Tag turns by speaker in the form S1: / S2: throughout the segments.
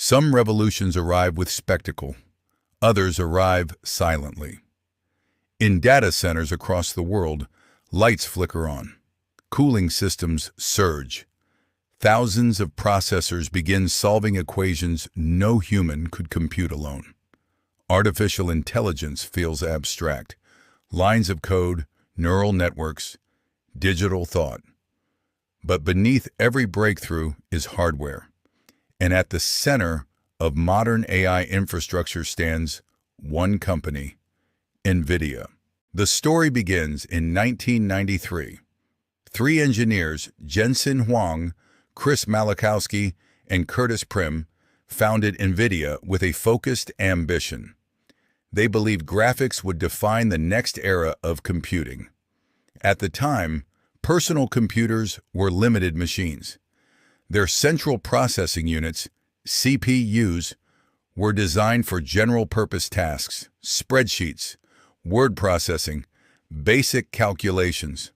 S1: Some revolutions arrive with spectacle, others arrive silently. In data centers across the world, lights flicker on. Cooling systems surge. Thousands of processors begin solving equations no human could compute alone. Artificial intelligence feels abstract. Lines of code, neural networks, digital thought. But beneath every breakthrough is hardware. And at the center of modern AI infrastructure stands one company, NVIDIA. The story begins in 1993. Three engineers, Jensen Huang, Chris Malachowski, and Curtis Prim, founded NVIDIA with a focused ambition. They believed graphics would define the next era of computing. At the time, personal computers were limited machines. Their central processing units, CPUs, were designed for general-purpose tasks, spreadsheets, word processing, basic calculations.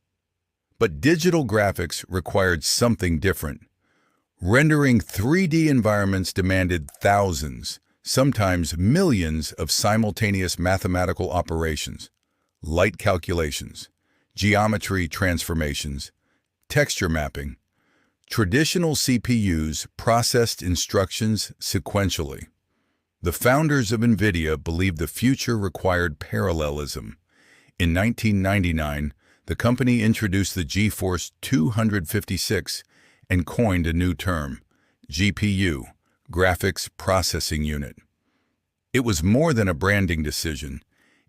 S1: But digital graphics required something different. Rendering 3D environments demanded thousands, sometimes millions of simultaneous mathematical operations, light calculations, geometry transformations, texture mapping. Traditional CPUs processed instructions sequentially. The founders of NVIDIA believed the future required parallelism. In 1999, the company introduced the GeForce 256 and coined a new term, GPU, Graphics Processing Unit. It was more than a branding decision.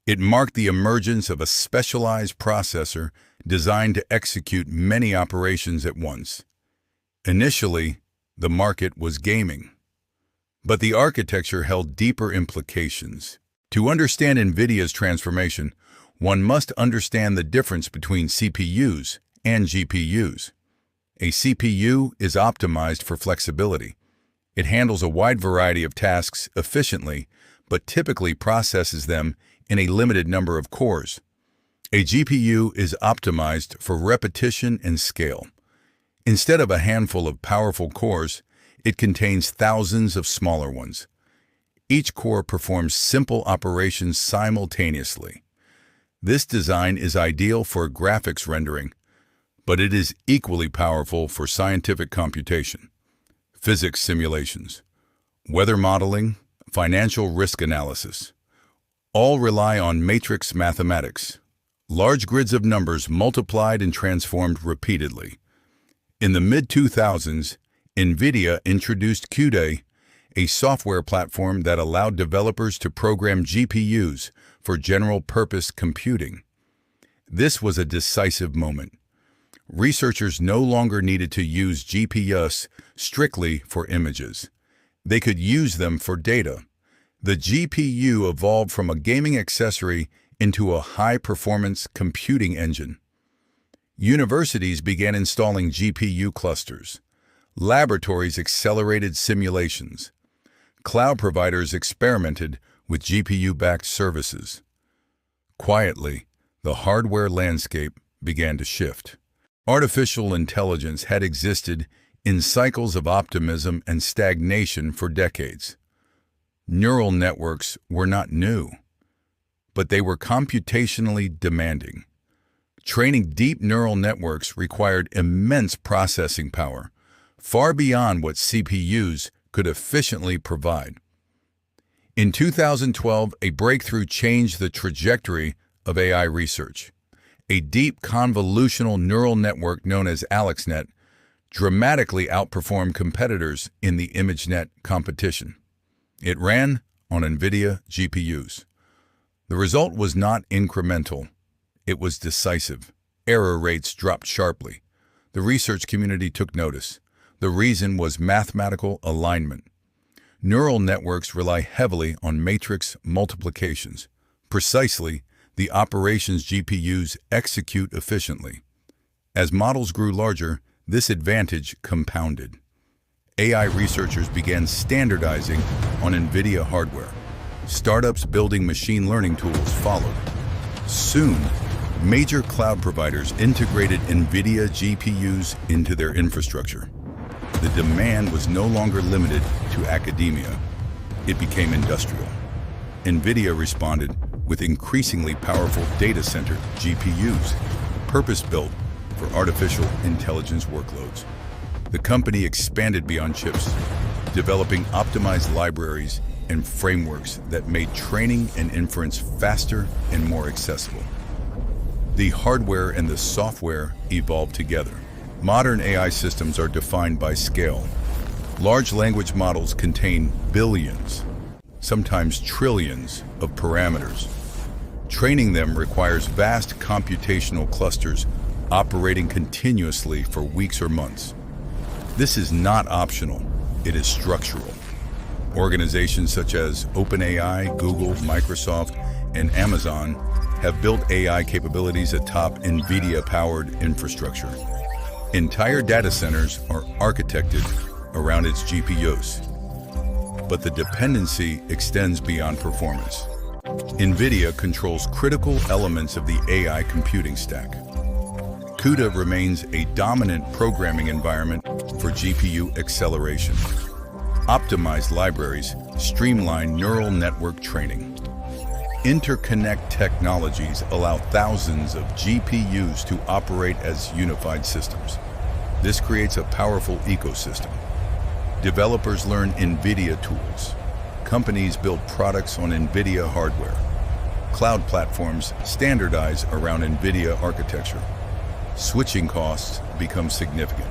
S1: It marked the emergence of a specialized processor designed to execute many operations at once. Initially, the market was gaming. But the architecture held deeper implications. To understand NVIDIA's transformation, one must understand the difference between CPUs and GPUs. A CPU is optimized for flexibility. It handles a wide variety of tasks efficiently, but typically processes them in a limited number of cores. A GPU is optimized for repetition and scale. Instead of a handful of powerful cores, it contains thousands of smaller ones. Each core performs simple operations simultaneously. This design is ideal for graphics rendering, but it is equally powerful for scientific computation, physics simulations, weather modeling, financial risk analysis. All rely on matrix mathematics, large grids of numbers multiplied and transformed repeatedly. In the mid-2000s, NVIDIA introduced CUDA, a software platform that allowed developers to program GPUs for general-purpose computing. This was a decisive moment. Researchers no longer needed to use GPUs strictly for images. They could use them for data. The GPU evolved from a gaming accessory into a high-performance computing engine. Universities began installing GPU clusters. Laboratories accelerated simulations. Cloud providers experimented with GPU-backed services. Quietly, the hardware landscape began to shift. Artificial intelligence had existed in cycles of optimism and stagnation for decades. Neural networks were not new, but they were computationally demanding. Training deep neural networks required immense processing power, far beyond what CPUs could efficiently provide. In 2012, a breakthrough changed the trajectory of AI research. A deep convolutional neural network known as AlexNet dramatically outperformed competitors in the ImageNet competition. It ran on NVIDIA GPUs. The result was not incremental. It was decisive. Error rates dropped sharply. The research community took notice. The reason was mathematical alignment. Neural networks rely heavily on matrix multiplications, precisely the operations GPUs execute efficiently. As models grew larger, this advantage compounded. AI researchers began standardizing on NVIDIA hardware. Startups building machine learning tools followed. Soon, major cloud providers integrated NVIDIA GPUs into their infrastructure. The demand was no longer limited to academia. It became industrial. NVIDIA responded with increasingly powerful data center GPUs, purpose-built for artificial intelligence workloads. The company expanded beyond chips, developing optimized libraries and frameworks that made training and inference faster and more accessible. The hardware and the software evolved together. Modern AI systems are defined by scale. Large language models contain billions, sometimes trillions, of parameters. Training them requires vast computational clusters operating continuously for weeks or months. This is not optional, it is structural. Organizations such as OpenAI, Google, Microsoft, and Amazon have built AI capabilities atop NVIDIA-powered infrastructure. Entire data centers are architected around its GPUs, but the dependency extends beyond performance. NVIDIA controls critical elements of the AI computing stack. CUDA remains a dominant programming environment for GPU acceleration. Optimized libraries streamline neural network training. Interconnect technologies allow thousands of GPUs to operate as unified systems. This creates a powerful ecosystem. Developers learn NVIDIA tools. Companies build products on NVIDIA hardware. Cloud platforms standardize around NVIDIA architecture. Switching costs become significant.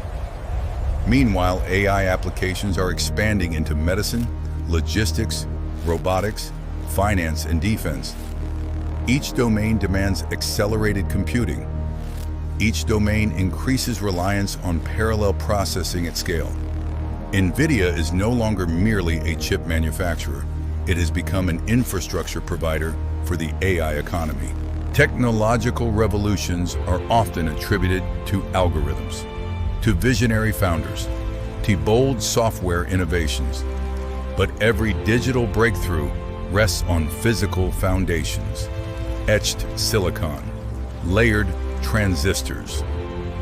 S1: Meanwhile, AI applications are expanding into medicine, logistics, robotics, finance, and defense. Each domain demands accelerated computing. Each domain increases reliance on parallel processing at scale. NVIDIA is no longer merely a chip manufacturer. It has become an infrastructure provider for the AI economy. Technological revolutions are often attributed to algorithms, to visionary founders, to bold software innovations. But every digital breakthrough rests on physical foundations: etched silicon, layered transistors,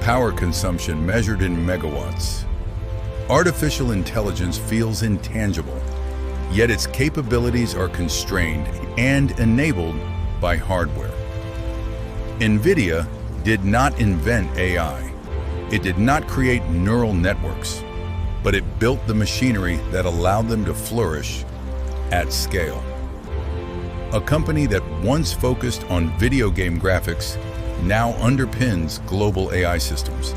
S1: power consumption measured in megawatts. Artificial intelligence feels intangible, yet its capabilities are constrained and enabled by hardware. NVIDIA did not invent AI. It did not create neural networks, but it built the machinery that allowed them to flourish at scale. A company that once focused on video game graphics now underpins global AI systems.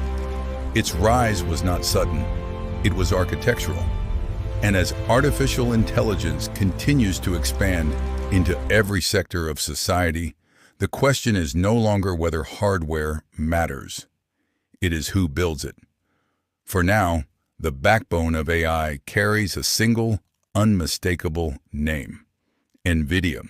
S1: Its rise was not sudden, it was architectural. And as artificial intelligence continues to expand into every sector of society, the question is no longer whether hardware matters. It is who builds it. For now, the backbone of AI carries a single, unmistakable name: NVIDIA.